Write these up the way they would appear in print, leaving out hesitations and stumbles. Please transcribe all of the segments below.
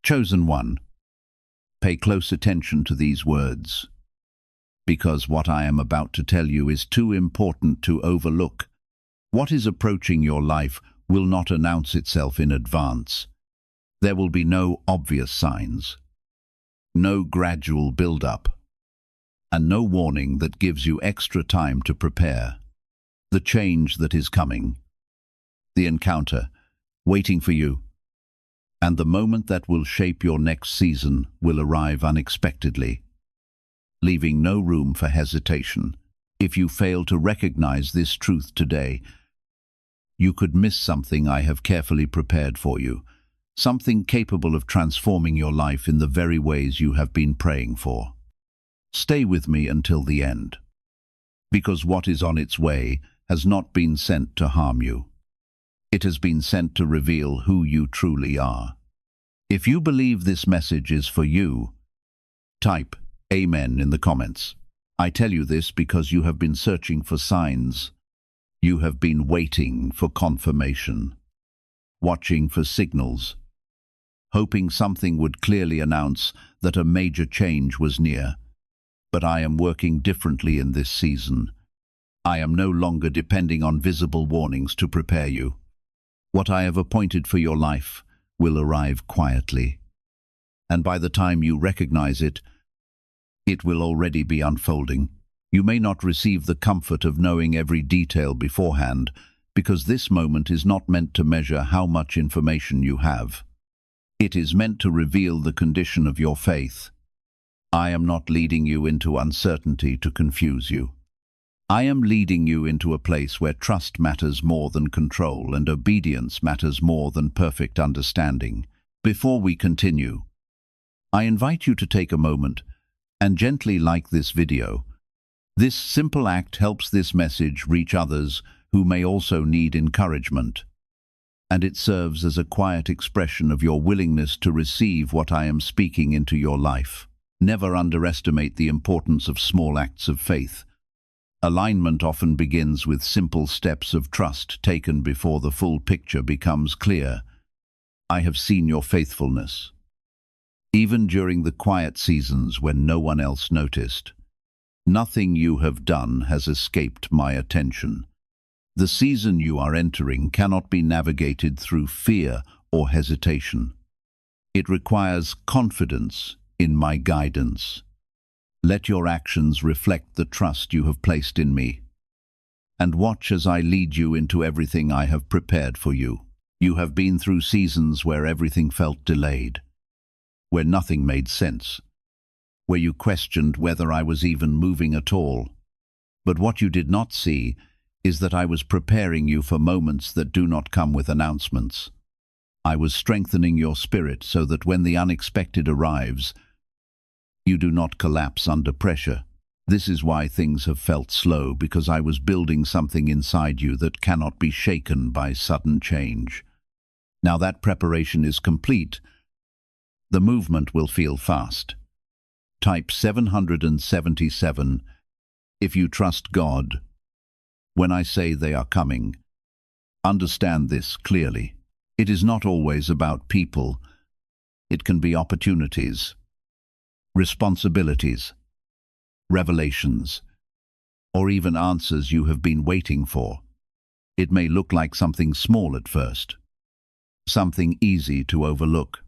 Chosen one, pay close attention to these words, because what I am about to tell you is too important to overlook. What is approaching your life will not announce itself in advance. There will be no obvious signs, no gradual build-up, and no warning that gives you extra time to prepare. The change that is coming, the encounter, waiting for you, and the moment that will shape your next season will arrive unexpectedly, leaving no room for hesitation. If you fail to recognize this truth today, you could miss something I have carefully prepared for you, something capable of transforming your life in the very ways you have been praying for. Stay with me until the end, because what is on its way has not been sent to harm you. It has been sent to reveal who you truly are. If you believe this message is for you, type Amen in the comments. I tell you this because you have been searching for signs. You have been waiting for confirmation, watching for signals, hoping something would clearly announce that a major change was near. But I am working differently in this season. I am no longer depending on visible warnings to prepare you. What I have appointed for your life will arrive quietly, and by the time you recognize it, it will already be unfolding. You may not receive the comfort of knowing every detail beforehand, because this moment is not meant to measure how much information you have. It is meant to reveal the condition of your faith. I am not leading you into uncertainty to confuse you. I am leading you into a place where trust matters more than control and obedience matters more than perfect understanding. Before we continue, I invite you to take a moment and gently like this video. This simple act helps this message reach others who may also need encouragement, and it serves as a quiet expression of your willingness to receive what I am speaking into your life. Never underestimate the importance of small acts of faith. Alignment often begins with simple steps of trust taken before the full picture becomes clear. I have seen your faithfulness, even during the quiet seasons when no one else noticed. Nothing you have done has escaped my attention. The season you are entering cannot be navigated through fear or hesitation. It requires confidence in my guidance. Let your actions reflect the trust you have placed in me, and watch as I lead you into everything I have prepared for you. You have been through seasons where everything felt delayed, where nothing made sense, where you questioned whether I was even moving at all. But what you did not see is that I was preparing you for moments that do not come with announcements. I was strengthening your spirit so that when the unexpected arrives, you do not collapse under pressure. This is why things have felt slow, because I was building something inside you that cannot be shaken by sudden change. Now that preparation is complete, the movement will feel fast. Type 777 if you trust God. When I say they are coming, understand this clearly. It is not always about people. It can be opportunities, responsibilities, revelations, or even answers you have been waiting for. It may look like something small at first, something easy to overlook,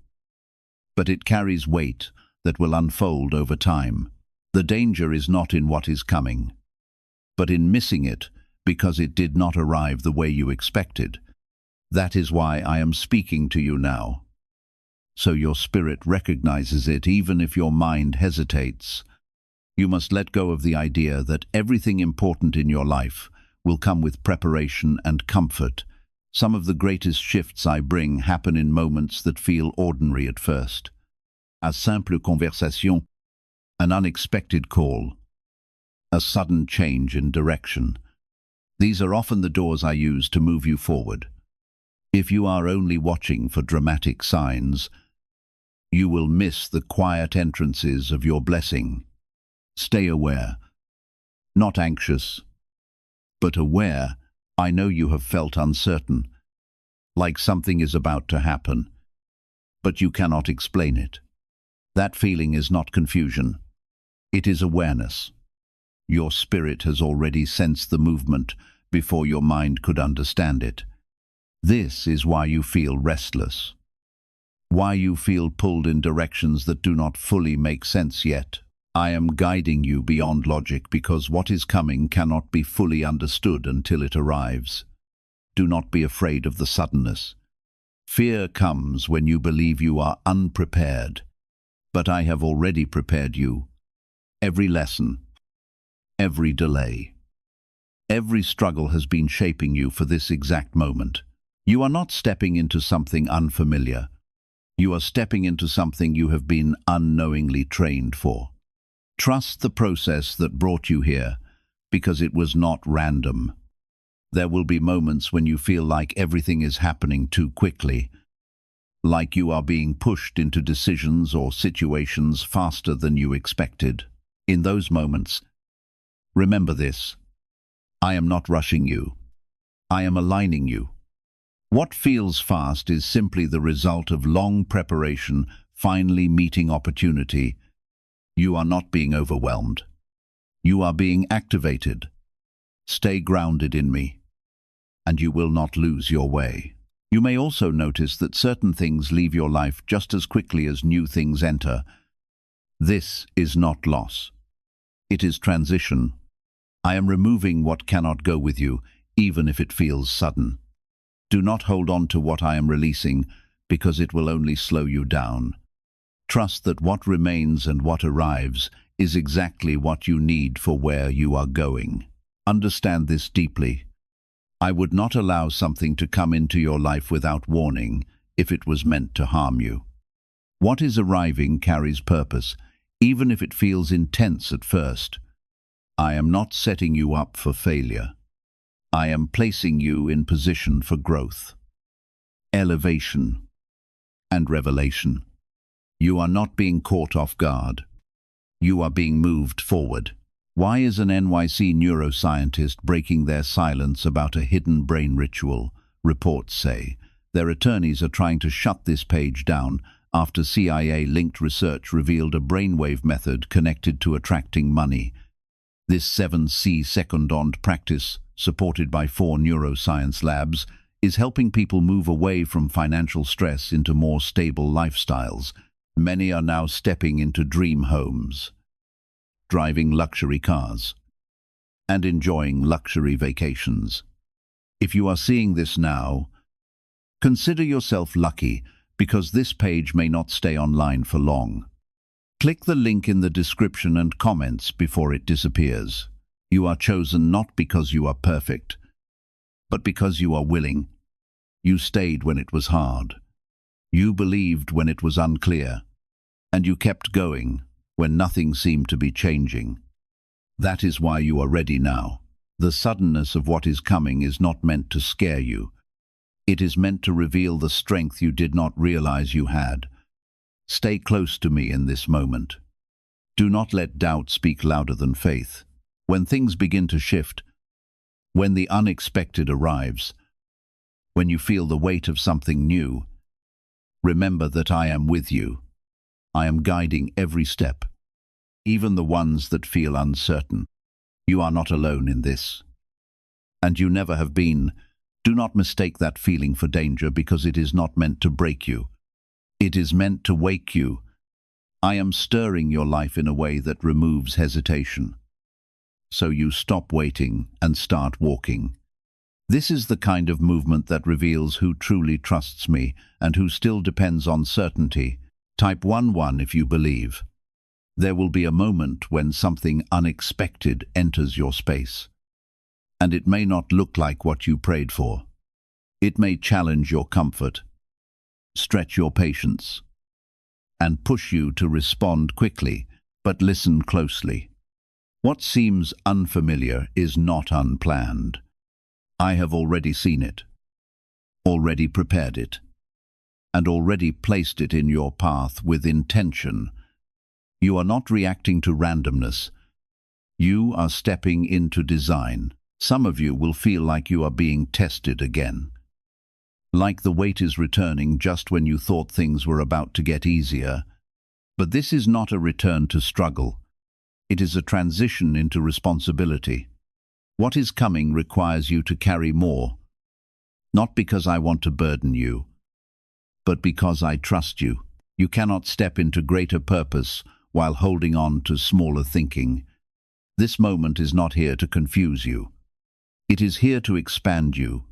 but it carries weight that will unfold over time. The danger is not in what is coming, but in missing it because it did not arrive the way you expected. That is why I am speaking to you now, so your spirit recognizes it even if your mind hesitates. You must let go of the idea that everything important in your life will come with preparation and comfort. Some of the greatest shifts I bring happen in moments that feel ordinary at first. A simple conversation, an unexpected call, a sudden change in direction. These are often the doors I use to move you forward. If you are only watching for dramatic signs, you will miss the quiet entrances of your blessing. Stay aware, not anxious, but aware. I know you have felt uncertain, like something is about to happen. but you cannot explain it. That feeling is not confusion. It is awareness. Your spirit has already sensed the movement before your mind could understand it. This is why you feel restless. Why you feel pulled in directions that do not fully make sense yet. I am guiding you beyond logic because what is coming cannot be fully understood until it arrives. Do not be afraid of the suddenness. Fear comes when you believe you are unprepared, but I have already prepared you. Every lesson, every delay, every struggle has been shaping you for this exact moment. You are not stepping into something unfamiliar. You are stepping into something you have been unknowingly trained for. Trust the process that brought you here, because it was not random. There will be moments when you feel like everything is happening too quickly, like you are being pushed into decisions or situations faster than you expected. In those moments, remember this: I am not rushing you. I am aligning you. What feels fast is simply the result of long preparation finally meeting opportunity. You are not being overwhelmed. You are being activated. Stay grounded in me, and you will not lose your way. You may also notice that certain things leave your life just as quickly as new things enter. This is not loss. It is transition. I am removing what cannot go with you, even if it feels sudden. Do not hold on to what I am releasing, because it will only slow you down. Trust that what remains and what arrives is exactly what you need for where you are going. Understand this deeply. I would not allow something to come into your life without warning if it was meant to harm you. What is arriving carries purpose, even if it feels intense at first. I am not setting you up for failure. I am placing you in position for growth, elevation, and revelation. You are not being caught off guard. You are being moved forward. Why is an NYC neuroscientist breaking their silence about a hidden brain ritual? Reports say their attorneys are trying to shut this page down after CIA-linked research revealed a brainwave method connected to attracting money. This 7C secondant practice, supported by 4 neuroscience labs, is helping people move away from financial stress into more stable lifestyles. Many are now stepping into dream homes, driving luxury cars, and enjoying luxury vacations. If you are seeing this now, consider yourself lucky, because this page may not stay online for long. Click the link in the description and comments before it disappears. You are chosen not because you are perfect, but because you are willing. You stayed when it was hard. You believed when it was unclear. And you kept going when nothing seemed to be changing. That is why you are ready now. The suddenness of what is coming is not meant to scare you. It is meant to reveal the strength you did not realize you had. Stay close to me in this moment. Do not let doubt speak louder than faith. When things begin to shift, when the unexpected arrives, when you feel the weight of something new, remember that I am with you. I am guiding every step, even the ones that feel uncertain. You are not alone in this. And you never have been. Do not mistake that feeling for danger, because it is not meant to break you. It is meant to wake you. I am stirring your life in a way that removes hesitation, so you stop waiting and start walking. This is the kind of movement that reveals who truly trusts me and who still depends on certainty. Type 11 if you believe. There will be a moment when something unexpected enters your space, and it may not look like what you prayed for. It may challenge your comfort, stretch your patience, and push you to respond quickly, but listen closely. What seems unfamiliar is not unplanned. I have already seen it, already prepared it, and already placed it in your path with intention. You are not reacting to randomness. You are stepping into design. Some of you will feel like you are being tested again. like the weight is returning just when you thought things were about to get easier. But this is not a return to struggle. It is a transition into responsibility. What is coming requires you to carry more, not because I want to burden you, but because I trust you. You cannot step into greater purpose while holding on to smaller thinking. This moment is not here to confuse you. It is here to expand you.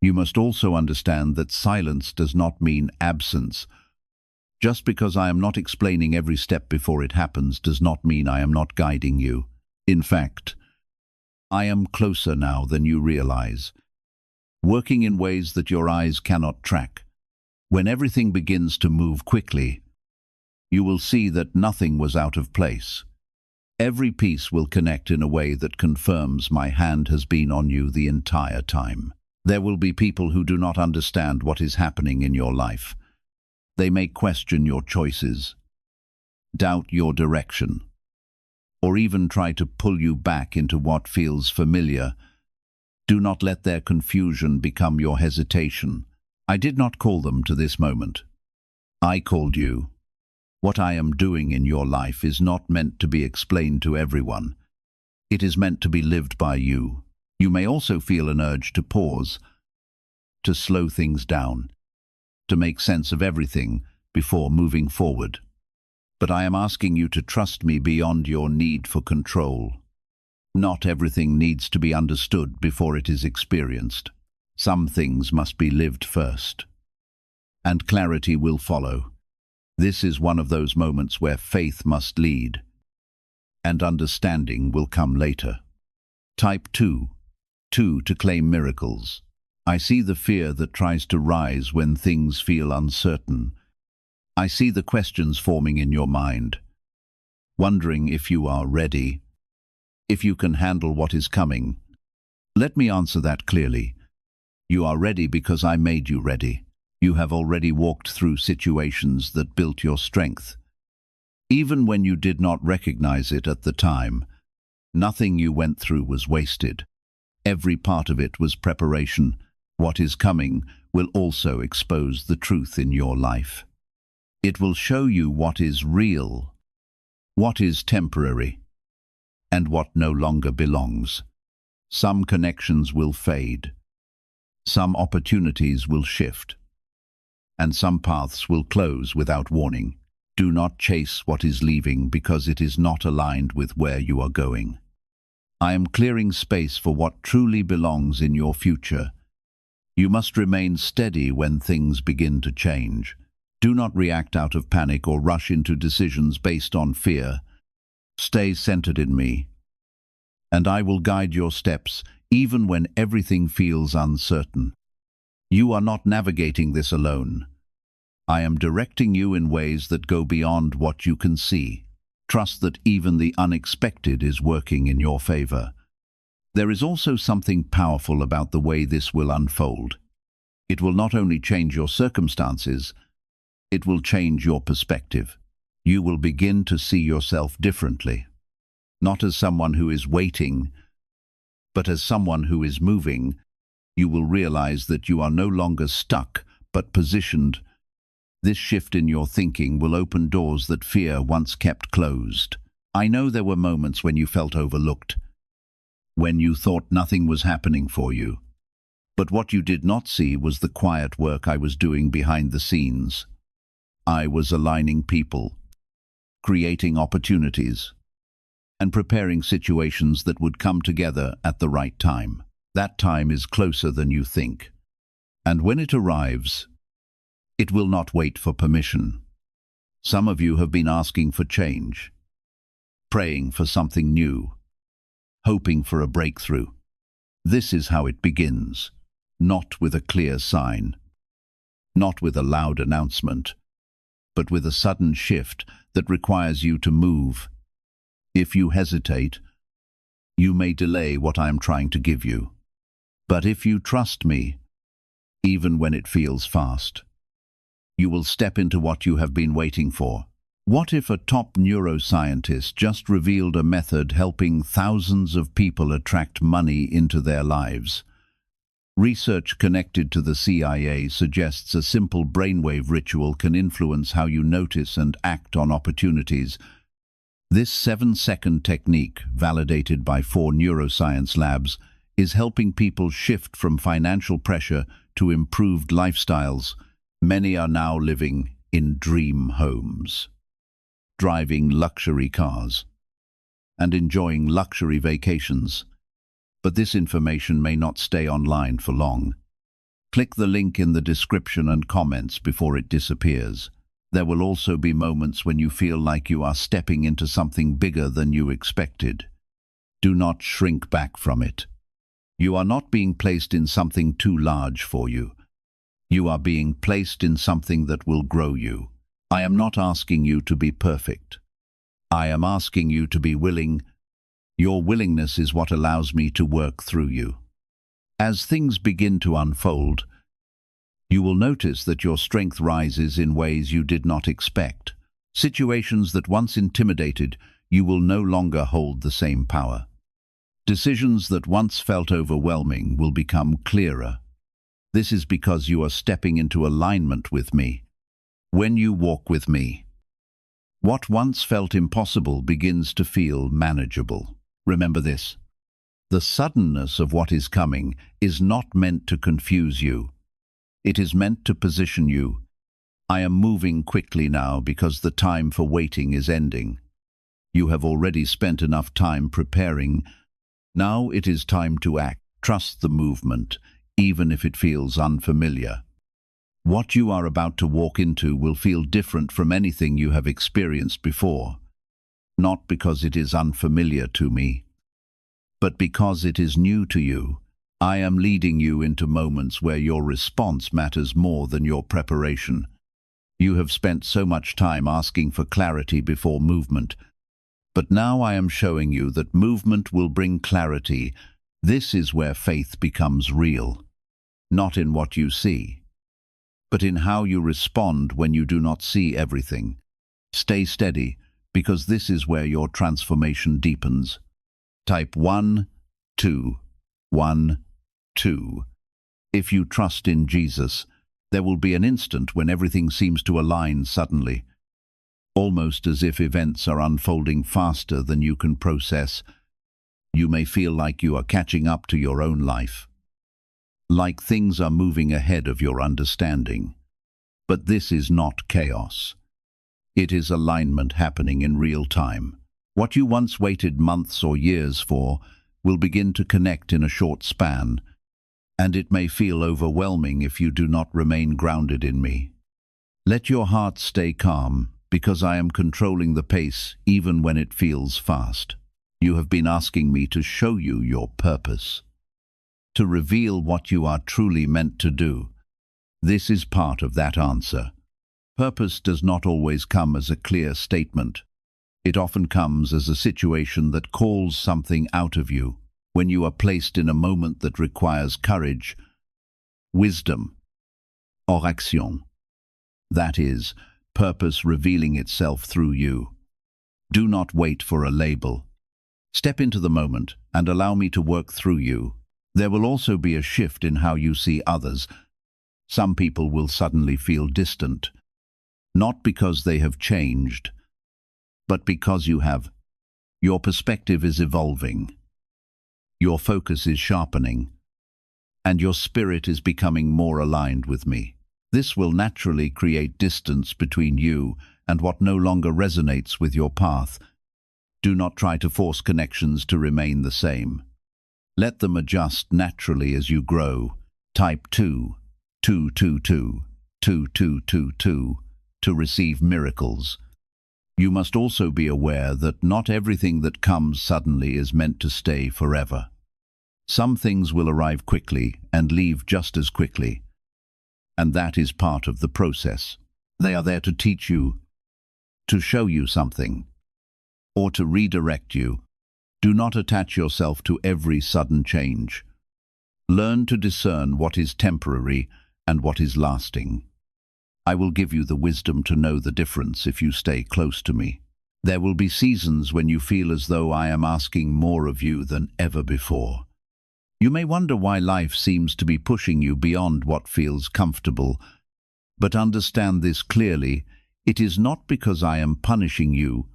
You must also understand that silence does not mean absence. Just because I am not explaining every step before it happens does not mean I am not guiding you. In fact, I am closer now than you realize, working in ways that your eyes cannot track. When everything begins to move quickly, you will see that nothing was out of place. Every piece will connect in a way that confirms my hand has been on you the entire time. There will be people who do not understand what is happening in your life. They may question your choices, doubt your direction, or even try to pull you back into what feels familiar. Do not let their confusion become your hesitation. I did not call them to this moment. I called you. What I am doing in your life is not meant to be explained to everyone. It is meant to be lived by you. You may also feel an urge to pause, to slow things down, to make sense of everything before moving forward. But I am asking you to trust me beyond your need for control. Not everything needs to be understood before it is experienced. Some things must be lived first, and clarity will follow. This is one of those moments where faith must lead, and understanding will come later. Type 2. 2 to claim miracles. I see the fear that tries to rise when things feel uncertain. I see the questions forming in your mind, wondering if you are ready, if you can handle what is coming. Let me answer that clearly. You are ready because I made you ready. You have already walked through situations that built your strength. Even when you did not recognize it at the time, nothing you went through was wasted. Every part of it was preparation. What is coming will also expose the truth in your life. It will show you what is real, what is temporary, and what no longer belongs. Some connections will fade. Some opportunities will shift, and some paths will close without warning. Do not chase what is leaving because it is not aligned with where you are going. I am clearing space for what truly belongs in your future. You must remain steady when things begin to change. Do not react out of panic or rush into decisions based on fear. Stay centered in me, and I will guide your steps even when everything feels uncertain. You are not navigating this alone. I am directing you in ways that go beyond what you can see. Trust that even the unexpected is working in your favor. There is also something powerful about the way this will unfold. It will not only change your circumstances, it will change your perspective. You will begin to see yourself differently, not as someone who is waiting, but as someone who is moving. You will realize that you are no longer stuck, but positioned. This shift in your thinking will open doors that fear once kept closed. I know there were moments when you felt overlooked, when you thought nothing was happening for you. But what you did not see was the quiet work I was doing behind the scenes. I was aligning people, creating opportunities, and preparing situations that would come together at the right time. That time is closer than you think. And when it arrives, it will not wait for permission. Some of you have been asking for change, praying for something new, hoping for a breakthrough. This is how it begins, not with a clear sign, not with a loud announcement, but with a sudden shift that requires you to move. If you hesitate, you may delay what I am trying to give you. But if you trust me, even when it feels fast, you will step into what you have been waiting for. What if a top neuroscientist just revealed a method helping thousands of people attract money into their lives? Research connected to the CIA suggests a simple brainwave ritual can influence how you notice and act on opportunities. This 7-second technique, validated by 4 neuroscience labs, is helping people shift from financial pressure to improved lifestyles. Many are now living in dream homes, driving luxury cars, and enjoying luxury vacations. But this information may not stay online for long. Click the link in the description and comments before it disappears. There will also be moments when you feel like you are stepping into something bigger than you expected. Do not shrink back from it. You are not being placed in something too large for you. You are being placed in something that will grow you. I am not asking you to be perfect. I am asking you to be willing. Your willingness is what allows me to work through you. As things begin to unfold, you will notice that your strength rises in ways you did not expect. Situations that once intimidated you will no longer hold the same power. Decisions that once felt overwhelming will become clearer. This is because you are stepping into alignment with me. When you walk with me, what once felt impossible begins to feel manageable. Remember this: the suddenness of what is coming is not meant to confuse you. It is meant to position you. I am moving quickly now because the time for waiting is ending. You have already spent enough time preparing. Now it is time to act. Trust the movement, even if it feels unfamiliar. What you are about to walk into will feel different from anything you have experienced before. Not because it is unfamiliar to me, but because it is new to you. I am leading you into moments where your response matters more than your preparation. You have spent so much time asking for clarity before movement, but now I am showing you that movement will bring clarity. This is where faith becomes real, not in what you see, but in how you respond when you do not see everything. Stay steady, because this is where your transformation deepens. Type 1, 2, 1, 2. If you trust in Jesus, there will be an instant when everything seems to align suddenly, almost as if events are unfolding faster than you can process. You may feel like you are catching up to your own life, like things are moving ahead of your understanding. But this is not chaos. It is alignment happening in real time. What you once waited months or years for will begin to connect in a short span, and it may feel overwhelming if you do not remain grounded in me. Let your heart stay calm, because I am controlling the pace even when it feels fast. You have been asking me to show you your purpose, to reveal what you are truly meant to do. This is part of that answer. Purpose does not always come as a clear statement. It often comes as a situation that calls something out of you, when you are placed in a moment that requires courage, wisdom, or action. That is, purpose revealing itself through you. Do not wait for a label. Step into the moment and allow me to work through you. There will also be a shift in how you see others. Some people will suddenly feel distant, not because they have changed, but because you have. Your perspective is evolving. Your focus is sharpening, and your spirit is becoming more aligned with me. This will naturally create distance between you and what no longer resonates with your path. Do not try to force connections to remain the same. Let them adjust naturally as you grow. Type 2, 222, 2222 to receive miracles. You must also be aware that not everything that comes suddenly is meant to stay forever. Some things will arrive quickly and leave just as quickly, and that is part of the process. They are there to teach you, to show you something, or to redirect you. Do not attach yourself to every sudden change. Learn to discern what is temporary and what is lasting. I will give you the wisdom to know the difference if you stay close to me. There will be seasons when you feel as though I am asking more of you than ever before. You may wonder why life seems to be pushing you beyond what feels comfortable, but understand this clearly. It is not because I am punishing you.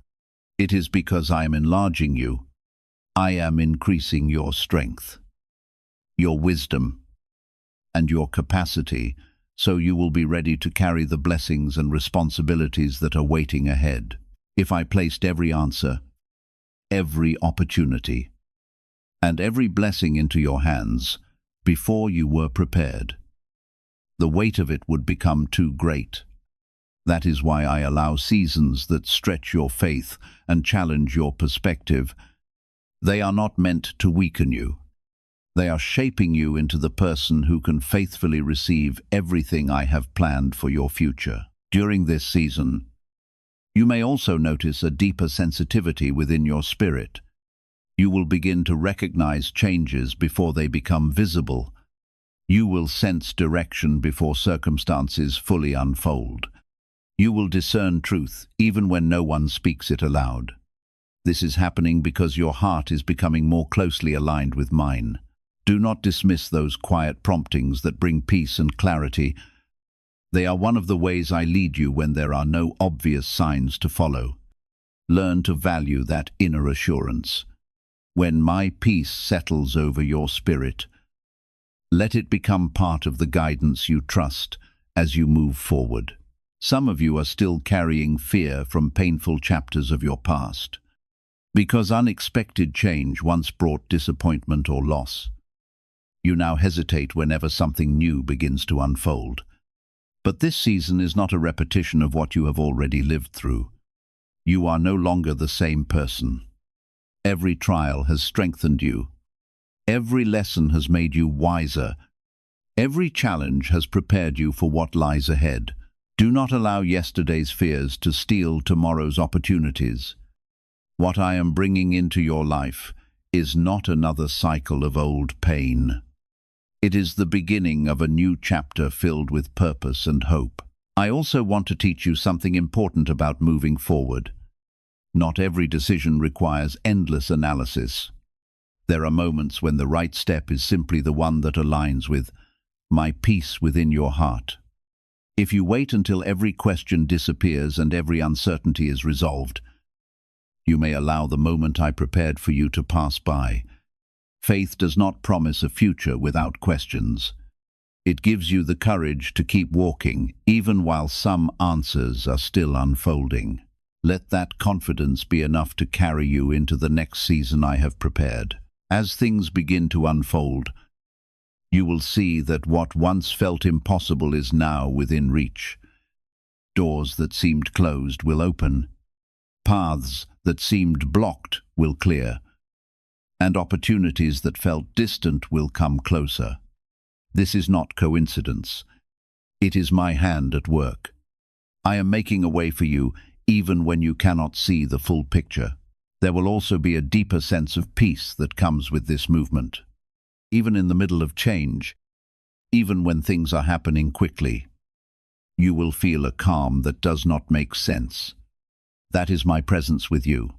It is because I am enlarging you. I am increasing your strength, your wisdom, and your capacity, so you will be ready to carry the blessings and responsibilities that are waiting ahead. If I placed every answer, every opportunity, and every blessing into your hands before you were prepared, the weight of it would become too great. That is why I allow seasons that stretch your faith and challenge your perspective. They are not meant to weaken you. They are shaping you into the person who can faithfully receive everything I have planned for your future. During this season, you may also notice a deeper sensitivity within your spirit. You will begin to recognize changes before they become visible. You will sense direction before circumstances fully unfold. You will discern truth even when no one speaks it aloud. This is happening because your heart is becoming more closely aligned with mine. Do not dismiss those quiet promptings that bring peace and clarity. They are one of the ways I lead you when there are no obvious signs to follow. Learn to value that inner assurance. When my peace settles over your spirit, let it become part of the guidance you trust as you move forward. Some of you are still carrying fear from painful chapters of your past, because unexpected change once brought disappointment or loss. You now hesitate whenever something new begins to unfold. But this season is not a repetition of what you have already lived through. You are no longer the same person. Every trial has strengthened you. Every lesson has made you wiser. Every challenge has prepared you for what lies ahead. Do not allow yesterday's fears to steal tomorrow's opportunities. What I am bringing into your life is not another cycle of old pain. It is the beginning of a new chapter filled with purpose and hope. I also want to teach you something important about moving forward. Not every decision requires endless analysis. There are moments when the right step is simply the one that aligns with my peace within your heart. If you wait until every question disappears and every uncertainty is resolved, you may allow the moment I prepared for you to pass by. Faith does not promise a future without questions. It gives you the courage to keep walking, even while some answers are still unfolding. Let that confidence be enough to carry you into the next season I have prepared. As things begin to unfold, you will see that what once felt impossible is now within reach. Doors that seemed closed will open. Paths that seemed blocked will clear. And opportunities that felt distant will come closer. This is not coincidence. It is my hand at work. I am making a way for you, even when you cannot see the full picture. There will also be a deeper sense of peace that comes with this movement. Even in the middle of change, even when things are happening quickly, you will feel a calm that does not make sense. That is my presence with you.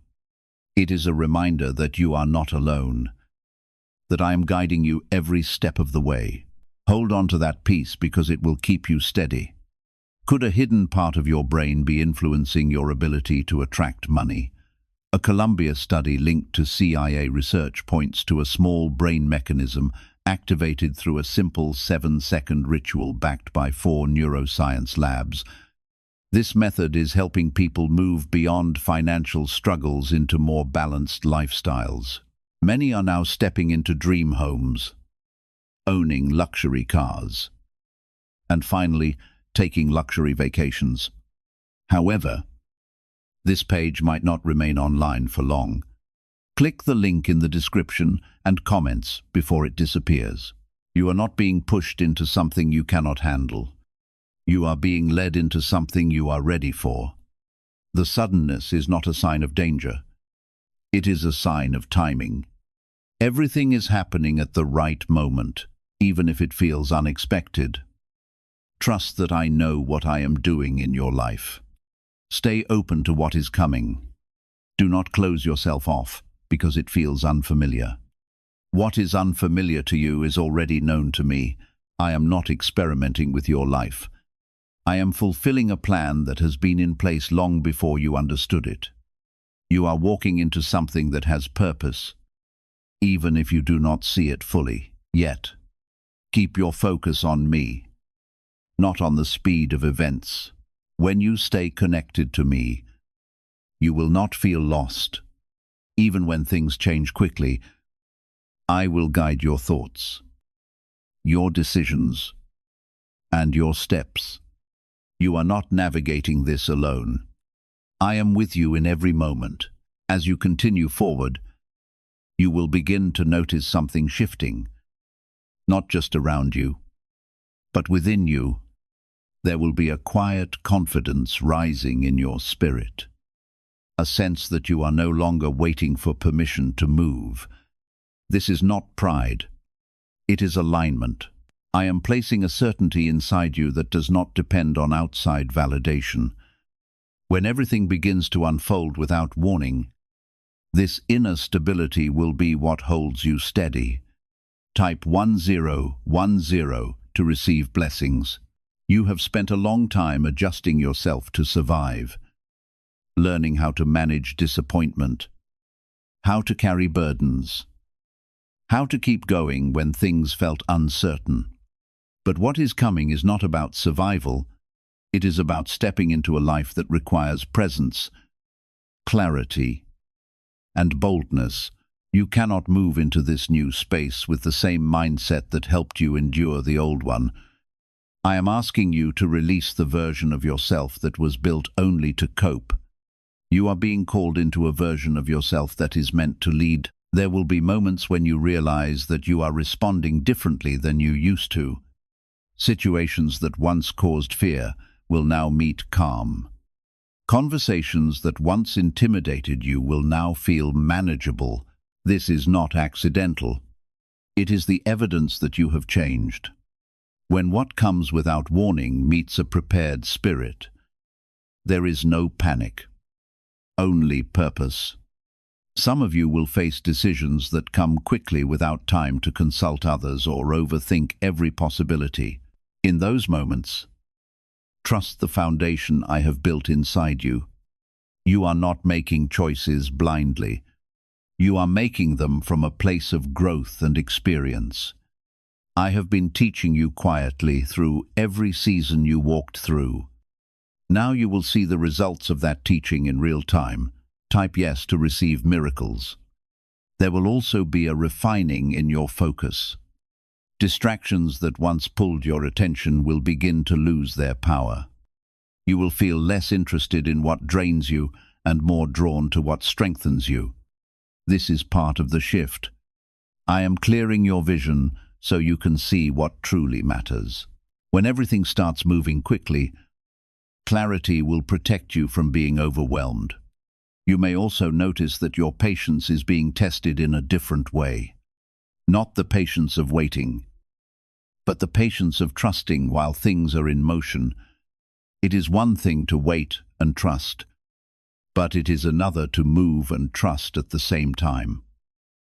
It is a reminder that you are not alone, that I am guiding you every step of the way. Hold on to that peace because it will keep you steady. Could a hidden part of your brain be influencing your ability to attract money? A Columbia study linked to CIA research points to a small brain mechanism activated through a simple 7-second ritual backed by 4 neuroscience labs. This method is helping people move beyond financial struggles into more balanced lifestyles. Many are now stepping into dream homes, owning luxury cars, and finally, taking luxury vacations. However, this page might not remain online for long. Click the link in the description and comments before it disappears. You are not being pushed into something you cannot handle. You are being led into something you are ready for. The suddenness is not a sign of danger. It is a sign of timing. Everything is happening at the right moment, even if it feels unexpected. Trust that I know what I am doing in your life. Stay open to what is coming. Do not close yourself off because it feels unfamiliar. What is unfamiliar to you is already known to me. I am not experimenting with your life. I am fulfilling a plan that has been in place long before you understood it. You are walking into something that has purpose, even if you do not see it fully, yet. Keep your focus on me, not on the speed of events. When you stay connected to me, you will not feel lost. Even when things change quickly, I will guide your thoughts, your decisions, and your steps. You are not navigating this alone. I am with you in every moment. As you continue forward, you will begin to notice something shifting, not just around you, but within you. There will be a quiet confidence rising in your spirit, a sense that you are no longer waiting for permission to move. This is not pride. It is alignment. I am placing a certainty inside you that does not depend on outside validation. When everything begins to unfold without warning, this inner stability will be what holds you steady. Type 1010 to receive blessings. You have spent a long time adjusting yourself to survive, learning how to manage disappointment, how to carry burdens, how to keep going when things felt uncertain. But what is coming is not about survival. It is about stepping into a life that requires presence, clarity, and boldness. You cannot move into this new space with the same mindset that helped you endure the old one. I am asking you to release the version of yourself that was built only to cope. You are being called into a version of yourself that is meant to lead. There will be moments when you realize that you are responding differently than you used to. Situations that once caused fear will now meet calm. Conversations that once intimidated you will now feel manageable. This is not accidental. It is the evidence that you have changed. When what comes without warning meets a prepared spirit, there is no panic, only purpose. Some of you will face decisions that come quickly without time to consult others or overthink every possibility. In those moments, trust the foundation I have built inside you. You are not making choices blindly. You are making them from a place of growth and experience. I have been teaching you quietly through every season you walked through. Now you will see the results of that teaching in real time. Type yes to receive miracles. There will also be a refining in your focus. Distractions that once pulled your attention will begin to lose their power. You will feel less interested in what drains you and more drawn to what strengthens you. This is part of the shift. I am clearing your vision so you can see what truly matters. When everything starts moving quickly, clarity will protect you from being overwhelmed. You may also notice that your patience is being tested in a different way. Not the patience of waiting, but the patience of trusting while things are in motion. It is one thing to wait and trust, but it is another to move and trust at the same time.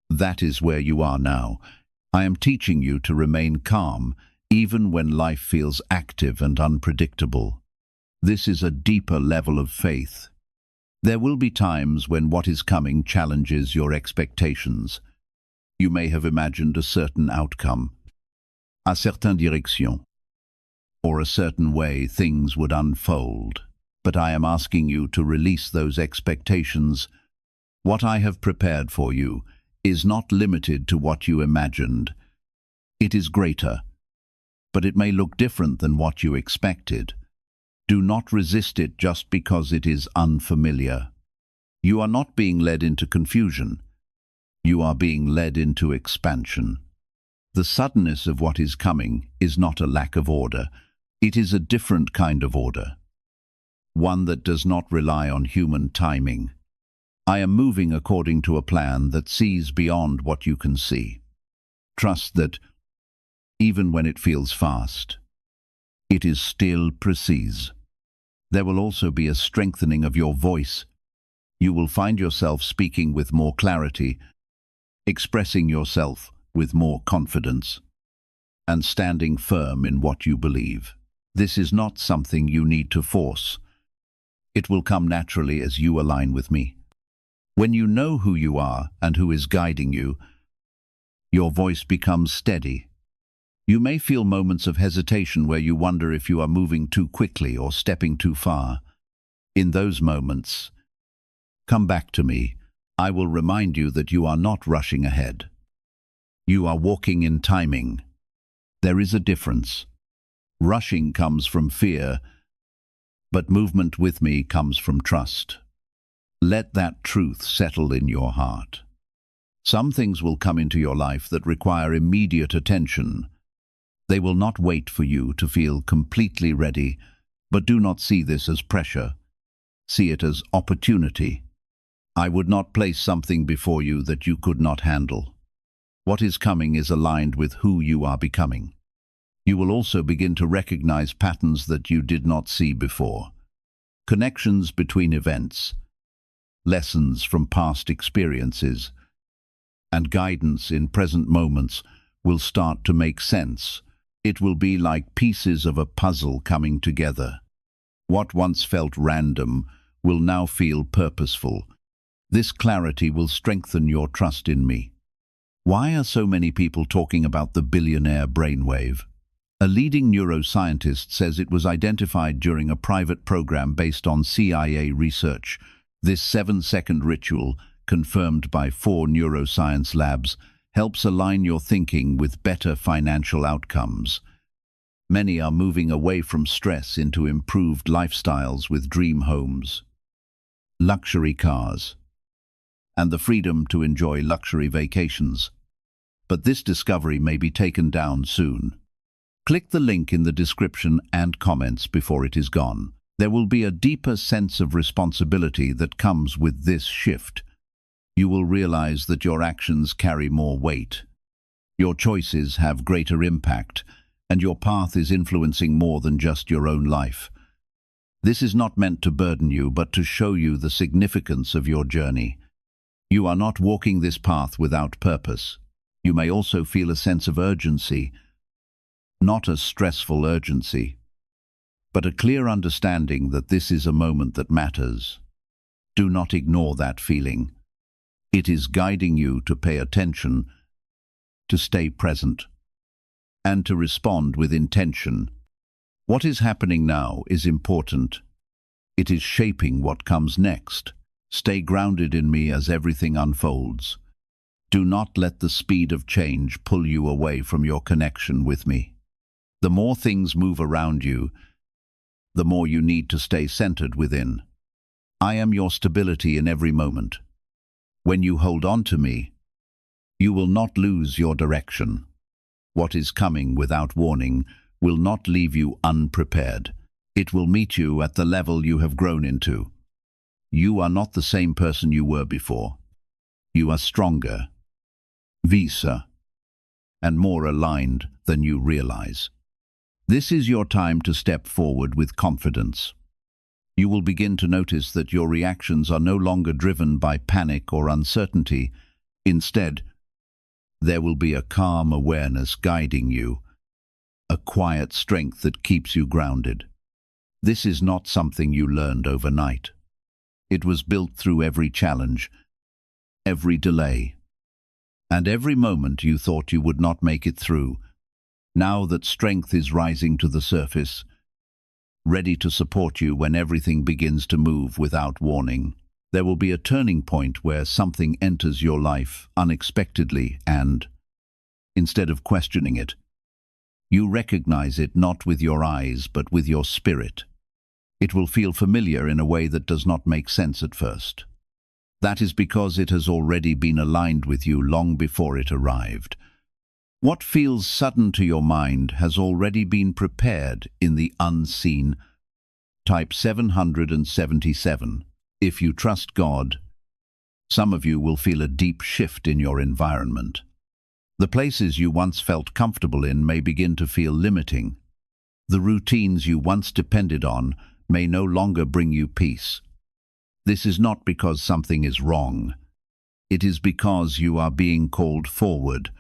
That is where you are now. I am teaching you to remain calm, even when life feels active and unpredictable. This is a deeper level of faith. There will be times when what is coming challenges your expectations. You may have imagined a certain outcome, a certaine direction, or a certain way things would unfold. But I am asking you to release those expectations. What I have prepared for you is not limited to what you imagined. It is greater, but it may look different than what you expected. Do not resist it just because it is unfamiliar. You are not being led into confusion. You are being led into expansion. The suddenness of what is coming is not a lack of order. It is a different kind of order, one that does not rely on human timing. I am moving according to a plan that sees beyond what you can see. Trust that, even when it feels fast, it is still precise. There will also be a strengthening of your voice. You will find yourself speaking with more clarity, expressing yourself with more confidence, and standing firm in what you believe. This is not something you need to force. It will come naturally as you align with me. When you know who you are and who is guiding you, your voice becomes steady. You may feel moments of hesitation where you wonder if you are moving too quickly or stepping too far. In those moments, come back to me. I will remind you that you are not rushing ahead. You are walking in timing. There is a difference. Rushing comes from fear, but movement with me comes from trust. Let that truth settle in your heart. Some things will come into your life that require immediate attention. They will not wait for you to feel completely ready, but do not see this as pressure. See it as opportunity. I would not place something before you that you could not handle. What is coming is aligned with who you are becoming. You will also begin to recognize patterns that you did not see before. Connections between events, lessons from past experiences, and guidance in present moments will start to make sense. It will be like pieces of a puzzle coming together. What once felt random will now feel purposeful. This clarity will strengthen your trust in me. Why are so many people talking about the billionaire brainwave? A leading neuroscientist says it was identified during a private program based on CIA research. This 7-second ritual, confirmed by 4 neuroscience labs, helps align your thinking with better financial outcomes. Many are moving away from stress into improved lifestyles with dream homes, luxury cars, and the freedom to enjoy luxury vacations. But this discovery may be taken down soon. Click the link in the description and comments before it is gone. There will be a deeper sense of responsibility that comes with this shift. You will realize that your actions carry more weight. Your choices have greater impact, and your path is influencing more than just your own life. This is not meant to burden you, but to show you the significance of your journey. You are not walking this path without purpose. You may also feel a sense of urgency, not a stressful urgency, but a clear understanding that this is a moment that matters. Do not ignore that feeling. It is guiding you to pay attention, to stay present, and to respond with intention. What is happening now is important. It is shaping what comes next. Stay grounded in me as everything unfolds. Do not let the speed of change pull you away from your connection with me. The more things move around you, the more you need to stay centered within. I am your stability in every moment. When you hold on to me, you will not lose your direction. What is coming without warning will not leave you unprepared. It will meet you at the level you have grown into. You are not the same person you were before. You are stronger, wiser, and more aligned than you realize. This is your time to step forward with confidence. You will begin to notice that your reactions are no longer driven by panic or uncertainty. Instead, there will be a calm awareness guiding you, a quiet strength that keeps you grounded. This is not something you learned overnight. It was built through every challenge, every delay, and every moment you thought you would not make it through. Now that strength is rising to the surface, ready to support you when everything begins to move without warning. There will be a turning point where something enters your life unexpectedly and, instead of questioning it, you recognize it not with your eyes but with your spirit. It will feel familiar in a way that does not make sense at first. That is because it has already been aligned with you long before it arrived. What feels sudden to your mind has already been prepared in the unseen. Type 777. If you trust God, some of you will feel a deep shift in your environment. The places you once felt comfortable in may begin to feel limiting. The routines you once depended on may no longer bring you peace. This is not because something is wrong. It is because you are being called forward.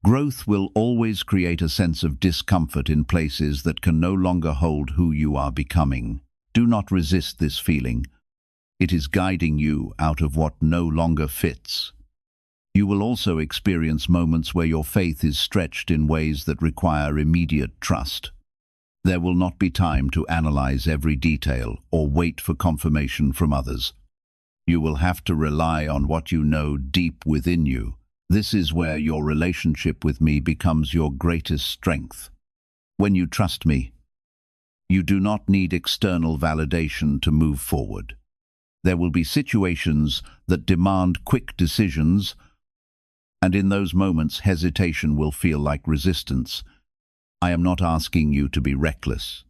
Growth will always create a sense of discomfort in places that can no longer hold who you are becoming. Do not resist this feeling. It is guiding you out of what no longer fits. You will also experience moments where your faith is stretched in ways that require immediate trust. There will not be time to analyze every detail or wait for confirmation from others. You will have to rely on what you know deep within you. This is where your relationship with me becomes your greatest strength. When you trust me, you do not need external validation to move forward. There will be situations that demand quick decisions, and in those moments hesitation will feel like resistance. I am not asking you to be reckless,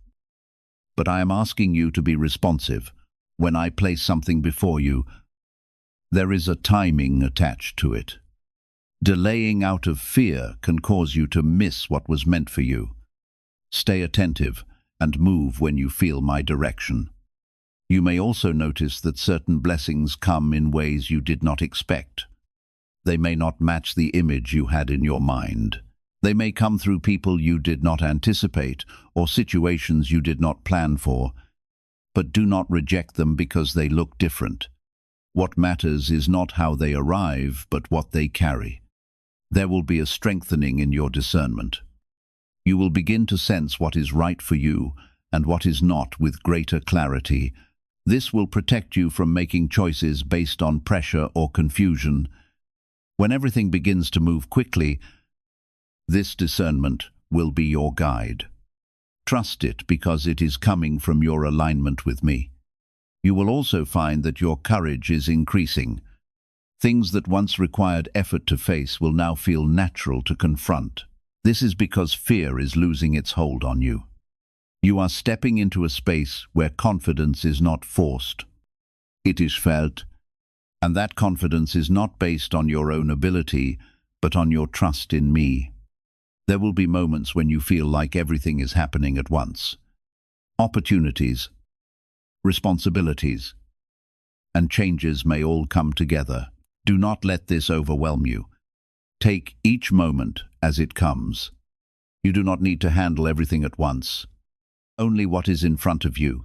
but I am asking you to be responsive. When I place something before you, there is a timing attached to it. Delaying out of fear can cause you to miss what was meant for you. Stay attentive and move when you feel my direction. You may also notice that certain blessings come in ways you did not expect. They may not match the image you had in your mind. They may come through people you did not anticipate or situations you did not plan for, but do not reject them because they look different. What matters is not how they arrive, but what they carry. There will be a strengthening in your discernment. You will begin to sense what is right for you and what is not with greater clarity. This will protect you from making choices based on pressure or confusion. When everything begins to move quickly, this discernment will be your guide. Trust it because it is coming from your alignment with me. You will also find that your courage is increasing. Things that once required effort to face will now feel natural to confront. This is because fear is losing its hold on you. You are stepping into a space where confidence is not forced. It is felt, and that confidence is not based on your own ability, but on your trust in me. There will be moments when you feel like everything is happening at once. Opportunities, responsibilities, and changes may all come together. Do not let this overwhelm you. Take each moment as it comes. You do not need to handle everything at once. Only what is in front of you.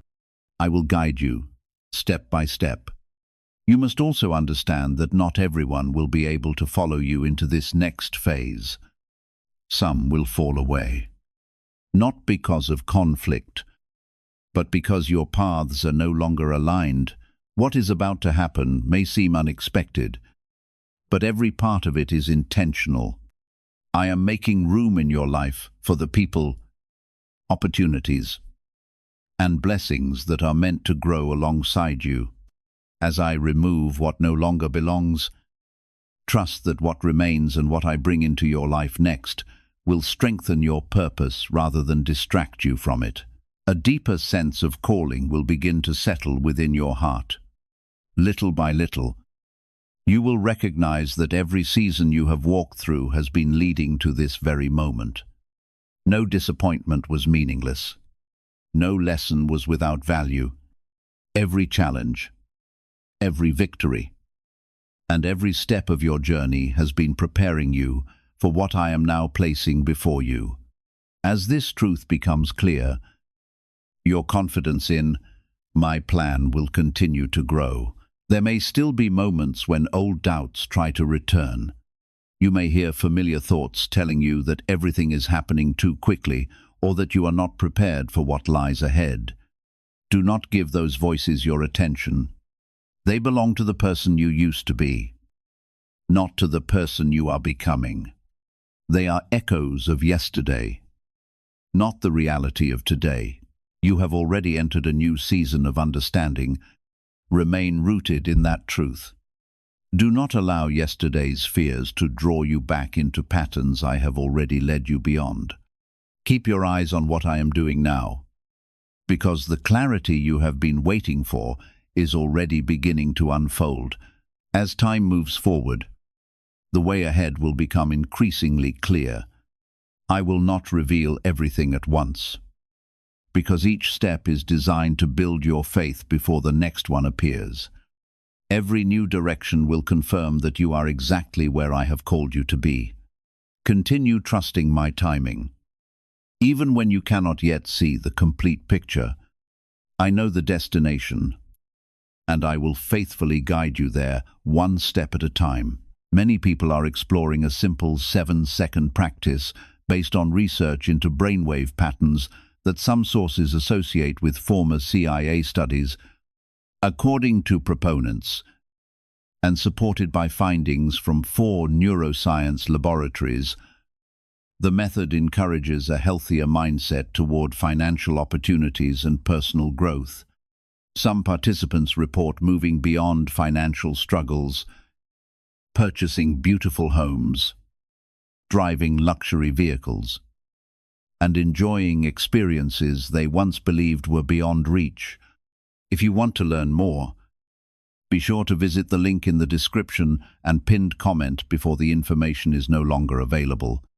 I will guide you, step by step. You must also understand that not everyone will be able to follow you into this next phase. Some will fall away. Not because of conflict, but because your paths are no longer aligned. What is about to happen may seem unexpected, but every part of it is intentional. I am making room in your life for the people, opportunities, and blessings that are meant to grow alongside you. As I remove what no longer belongs, trust that what remains and what I bring into your life next will strengthen your purpose rather than distract you from it. A deeper sense of calling will begin to settle within your heart. Little by little, you will recognize that every season you have walked through has been leading to this very moment. No disappointment was meaningless. No lesson was without value. Every challenge, every victory, and every step of your journey has been preparing you for what I am now placing before you. As this truth becomes clear, your confidence in my plan will continue to grow. There may still be moments when old doubts try to return. You may hear familiar thoughts telling you that everything is happening too quickly or that you are not prepared for what lies ahead. Do not give those voices your attention. They belong to the person you used to be, not to the person you are becoming. They are echoes of yesterday, not the reality of today. You have already entered a new season of understanding. Remain rooted in that truth. Do not allow yesterday's fears to draw you back into patterns I have already led you beyond. Keep your eyes on what I am doing now, because the clarity you have been waiting for is already beginning to unfold. As time moves forward, the way ahead will become increasingly clear. I will not reveal everything at once, because each step is designed to build your faith before the next one appears. Every new direction will confirm that you are exactly where I have called you to be. Continue trusting my timing. Even when you cannot yet see the complete picture, I know the destination, and I will faithfully guide you there, one step at a time. Many people are exploring a simple 7-second practice based on research into brainwave patterns that some sources associate with former CIA studies. According to proponents, and supported by findings from 4 neuroscience laboratories, the method encourages a healthier mindset toward financial opportunities and personal growth. Some participants report moving beyond financial struggles, purchasing beautiful homes, driving luxury vehicles, and enjoying experiences they once believed were beyond reach. If you want to learn more, be sure to visit the link in the description and pinned comment before the information is no longer available.